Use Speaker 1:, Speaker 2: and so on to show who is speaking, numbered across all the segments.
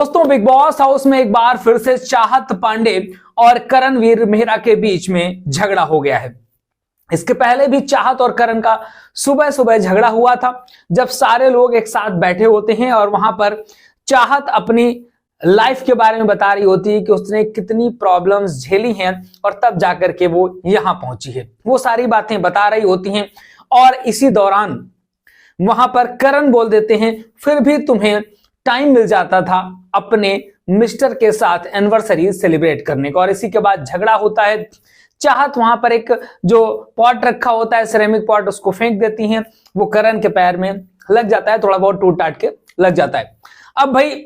Speaker 1: दोस्तों, big boss house में एक बार फिर से चाहत पांडे और करणवीर मेहरा के बीच में झगड़ा हो गया है। इसके पहले भी चाहत और करण का सुबह सुबह झगड़ा हुआ था, जब सारे लोग एक साथ बैठे होते हैं और वहां पर चाहत अपनी लाइफ के बारे में बता रही होती है कि उसने कितनी प्रॉब्लम्स झेली हैं और तब जाकर के वो यहां पहुंची है। वो सारी बातें बता रही होती हैं और इसी दौरान वहां पर करण बोल देते हैं, फिर भी तुम्हें टाइम मिल जाता था अपने मिस्टर के साथ एनिवर्सरी सेलिब्रेट करने का। और इसी के बाद झगड़ा होता है। चाहत वहां पर एक जो पॉट रखा होता है, सिरेमिक पॉट, उसको फेंक देती हैं। वो करण के पैर में लग जाता है, थोड़ा बहुत टूट टाट के लग जाता है। अब भाई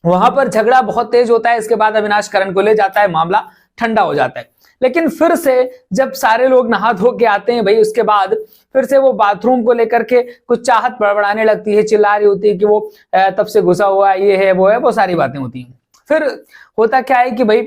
Speaker 1: वहां पर झगड़ा बहुत तेज होता है। इसके बाद अविनाश करण को ले जाता है, मामला ठंडा हो जाता है। लेकिन फिर से जब सारे लोग नहा धो के आते हैं भाई, उसके बाद फिर से वो बाथरूम को लेकर के कुछ चाहत बड़बड़ाने लगती है, चिल्ला रही होती है कि वो तब से घुसा हुआ है, ये है, वो सारी बातें होती हैं। फिर होता क्या है कि भाई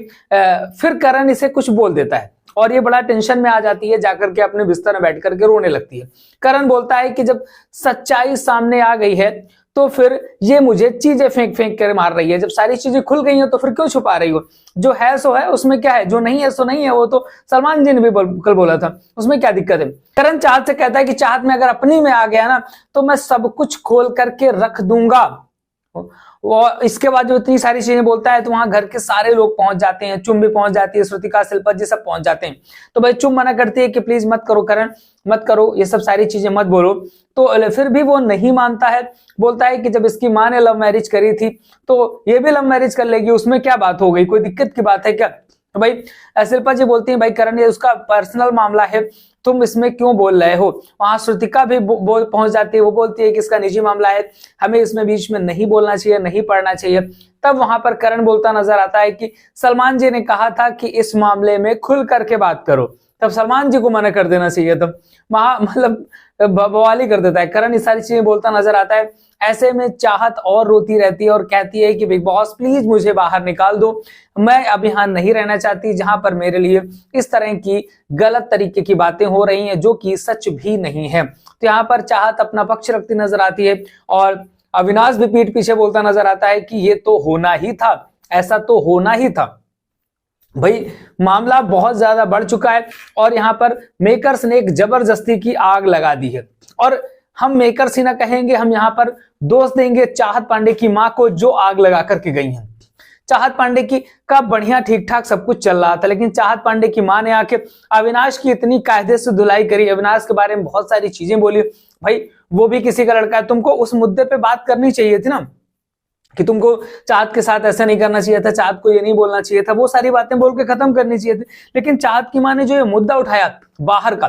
Speaker 1: फिर करण इसे कुछ बोल देता है और ये बड़ा टेंशन में आ जाती है, जाकर के अपने बिस्तर में बैठ करके रोने लगती है। करण बोलता है कि जब सच्चाई सामने आ गई है तो फिर ये मुझे चीजें फेंक फेंक कर मार रही है। जब सारी चीजें खुल गई हैं तो फिर क्यों छुपा रही हो? जो है सो है, उसमें क्या है? जो नहीं है सो नहीं है। वो तो सलमान जी ने भी कल बोला था, उसमें क्या दिक्कत है? करण चाहत से कहता है कि चाहत में अगर अपनी में आ गया ना तो मैं सब कुछ खोल करके रख दूंगा। वो इसके बाद जो इतनी सारी चीजें बोलता है तो वहां घर के सारे लोग पहुंच जाते हैं। चुम भी पहुंच जाती है, श्रुतिका, शिल्पा जी सब पहुंच जाते हैं। तो भाई चुम मना करती है कि प्लीज मत करो करण, मत करो, ये सब सारी चीजें मत बोलो। तो फिर भी वो नहीं मानता है। बोलता है कि जब इसकी माँ ने लव मैरिज करी थी तो ये भी लव मैरिज कर लेगी, उसमें क्या बात हो गई? कोई दिक्कत की बात है क्या? तो भाई शिल्पा जी बोलती है, भाई करण ये उसका पर्सनल मामला है, तुम इसमें क्यों बोल रहे हो? वहां श्रुतिका भी पहुंच जाती है। वो बोलती है कि इसका निजी मामला है, हमें इसमें बीच में नहीं बोलना चाहिए, नहीं पढ़ना चाहिए। तब वहां पर करण बोलता नजर आता है कि सलमान जी ने कहा था कि इस मामले में खुल करके बात करो। तब सलमान जी को मना कर देना चाहिए। तब मतलब बवाली कर देता है करण, इस सारी चीजें बोलता नजर आता है। ऐसे में चाहत और रोती रहती है और कहती है कि बिग बॉस प्लीज मुझे बाहर निकाल दो, मैं अब यहाँ नहीं रहना चाहती जहां पर मेरे लिए इस तरह की गलत तरीके की बातें हो रही हैं जो कि सच भी नहीं है। तो यहाँ पर चाहत अपना पक्ष रखती नजर आती है और अविनाश भी पीठ पीछे बोलता नजर आता है कि ये तो होना ही था, ऐसा तो होना ही था। भाई मामला बहुत ज्यादा बढ़ चुका है और यहाँ पर मेकर्स ने एक जबरदस्ती की आग लगा दी है। और हम मेकर्स ही ना कहेंगे, हम यहाँ पर दोष देंगे चाहत पांडे की मां को, जो आग लगा करके गई हैं। चाहत पांडे की का बढ़िया ठीक ठाक सब कुछ चल रहा था, लेकिन चाहत पांडे की मां ने आके अविनाश की इतनी कायदे से धुलाई करी, अविनाश के बारे में बहुत सारी चीजें बोली। भाई वो भी किसी का लड़का है, तुमको उस मुद्दे पे बात करनी चाहिए थी ना, कि तुमको चाहत के साथ ऐसा नहीं करना चाहिए था, चाहत को ये नहीं बोलना चाहिए था, वो सारी बातें बोल के खत्म करनी चाहिए थी। लेकिन चाहत की मां ने जो ये मुद्दा उठाया बाहर का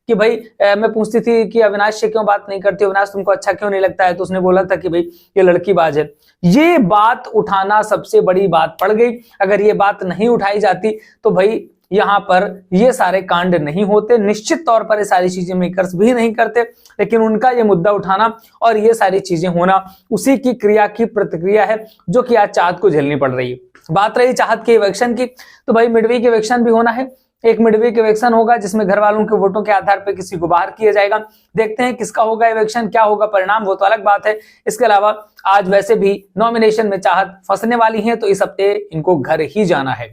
Speaker 1: कि भाई मैं पूछती थी कि अविनाश से क्यों बात नहीं करती, अविनाश तुमको अच्छा क्यों नहीं लगता है, तो उसने बोला था कि भाई ये लड़कीबाज है। ये बात उठाना सबसे बड़ी बात पड़ गई। अगर ये बात नहीं उठाई जाती तो भाई यहाँ पर ये सारे कांड नहीं होते। निश्चित तौर पर ये सारी चीजें मेकर्स भी नहीं करते, लेकिन उनका ये मुद्दा उठाना और ये सारी चीजें होना उसी की क्रिया की प्रतिक्रिया है जो कि आज चाहत को झेलनी पड़ रही है। बात रही चाहत के इवेक्शन की, तो भाई मिडवीक इवेक्शन भी होना है। एक मिडवीक इवेक्शन होगा जिसमें घर वालों के वोटों के आधार पर किसी को बाहर किया जाएगा। देखते हैं किसका होगा इवेक्शन, क्या होगा परिणाम, वो तो अलग बात है। इसके अलावा आज वैसे भी नॉमिनेशन में चाहत फंसने वाली है, तो इस हफ्ते इनको घर ही जाना है।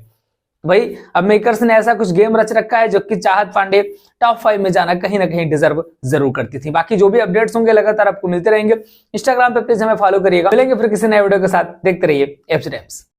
Speaker 1: भाई अब मेकर्स ने ऐसा कुछ गेम रच रखा है जो कि चाहत पांडे टॉप 5 में जाना कहीं ना कहीं डिजर्व जरूर करती थी। बाकी जो भी अपडेट्स होंगे लगातार आपको मिलते रहेंगे। इंस्टाग्राम पे प्लीज हमें फॉलो करिएगा। मिलेंगे फिर किसी नए वीडियो के साथ, देखते रहिए एफसी टाइम्स।